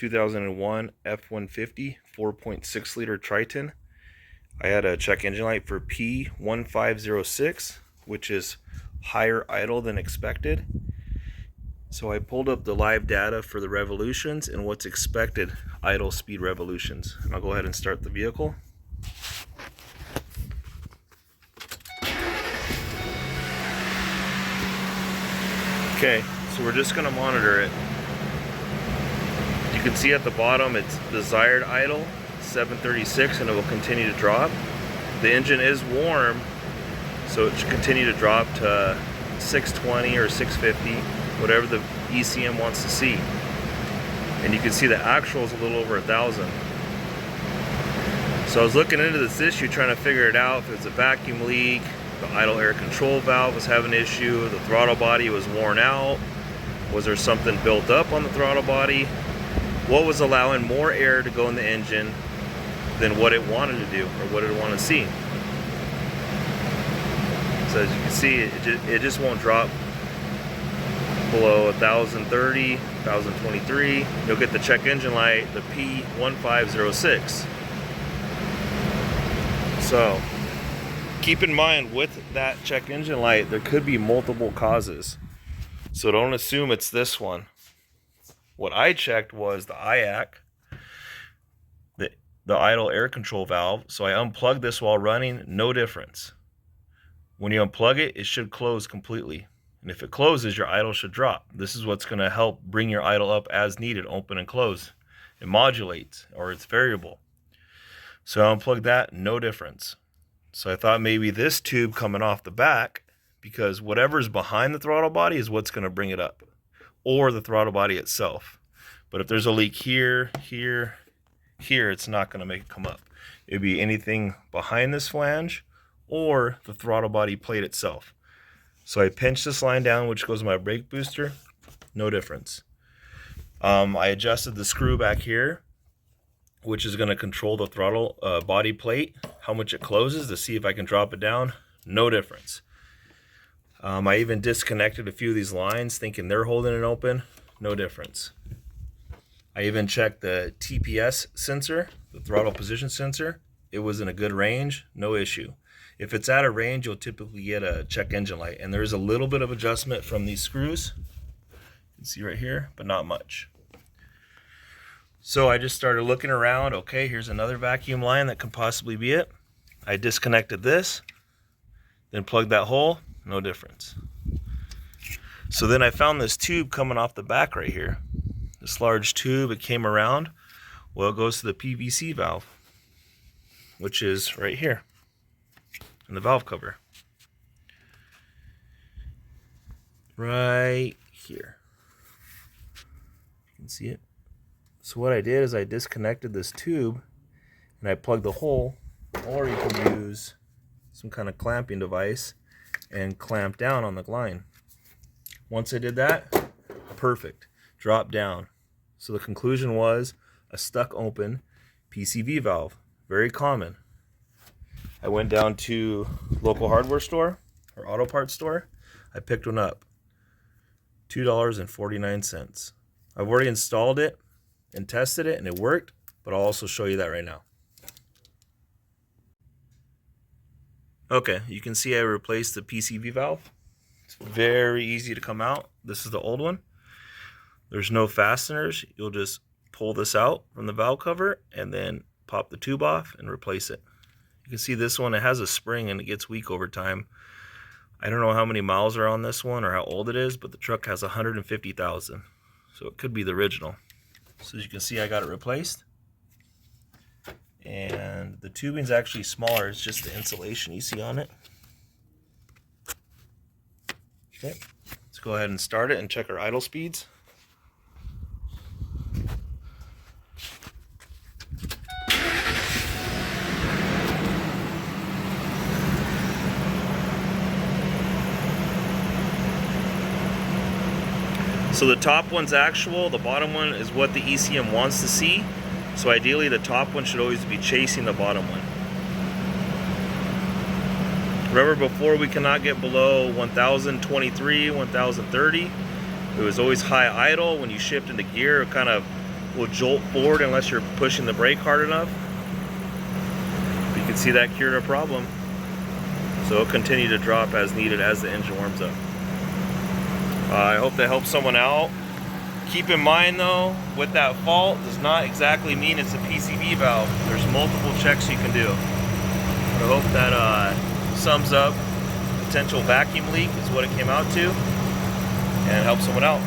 2001 F-150 4.6 liter Triton. I had a check engine light for P1506, which is higher idle than expected. So I pulled up the live data for the revolutions and what's expected idle speed revolutions. And I'll go ahead and start the vehicle. Okay, so we're just going to monitor it. You can see at the bottom it's desired idle 736, and it will continue to drop. The engine is warm, so it should continue to drop to 620 or 650, whatever the ECM wants to see. And you can see the actual is a little over 1,000. So I was looking into this issue, trying to figure it out. If it's a vacuum leak, the idle air control valve was having an issue, the throttle body was worn out, was there something built up on the throttle body? What was allowing more air to go in the engine than what it wanted to do or what it wanted to see? So as you can see, it just won't drop below 1030, 1023. You'll get the check engine light, the P1506. So keep in mind, with that check engine light, there could be multiple causes. So don't assume it's this one. What I checked was the IAC, the idle air control valve. So I unplugged this while running, no difference. When you unplug it, it should close completely. And if it closes, your idle should drop. This is what's going to help bring your idle up as needed, open and close. It modulates, or it's variable. So I unplugged that, no difference. So I thought maybe this tube coming off the back, because whatever's behind the throttle body is what's going to bring it up, or the throttle body itself. But if there's a leak here, here, here, it's not going to make it come up. It'd be anything behind this flange or the throttle body plate itself. So I pinched this line down, which goes to my brake booster, no difference. I adjusted the screw back here, which is going to control the throttle body plate, how much it closes, to see if I can drop it down, no difference. I even disconnected a few of these lines thinking they're holding it open, no difference. I even checked the TPS sensor, the throttle position sensor. It was in a good range, no issue. If it's out of range, you'll typically get a check engine light, and there's a little bit of adjustment from these screws. You can see right here, but not much. So I just started looking around. Okay, here's another vacuum line that could possibly be it. I disconnected this, then plugged that hole, no difference. So then I found this tube coming off the back right here. This large tube, it came around. Well, it goes to the PVC valve, which is right here in the valve cover. Right here. You can see it. So what I did is I disconnected this tube and I plugged the hole, or you can use some kind of clamping device and clamp down on the line. Once I did that, perfect, drop down. So the conclusion was a stuck open PCV valve, very common. I went down to local hardware store or auto parts store. I picked one up, $2.49. I've already installed it and tested it, and it worked, but I'll also show you that right now. Okay, you can see I replaced the PCV valve. It's very easy to come out. This is the old one. There's no fasteners. You'll just pull this out from the valve cover and then pop the tube off and replace it. You can see this one, it has a spring and it gets weak over time. I don't know how many miles are on this one or how old it is, but the truck has 150,000. So it could be the original. So as you can see, I got it replaced. And the tubing's actually smaller, it's just the insulation you see on it. Okay, let's go ahead and start it and check our idle speeds. So the top one's actual, the bottom one is what the ECM wants to see. So ideally the top one should always be chasing the bottom one. Remember, before we cannot get below 1023, 1030. It was always high idle. When you shift into gear, it kind of will jolt forward unless you're pushing the brake hard enough. You can see that cured a problem. So it'll continue to drop as needed as the engine warms up. I hope that helps someone out. Keep in mind though, with that fault does not exactly mean it's a PCV valve. There's multiple checks you can do. I hope that sums up potential vacuum leak is what it came out to, and help someone out.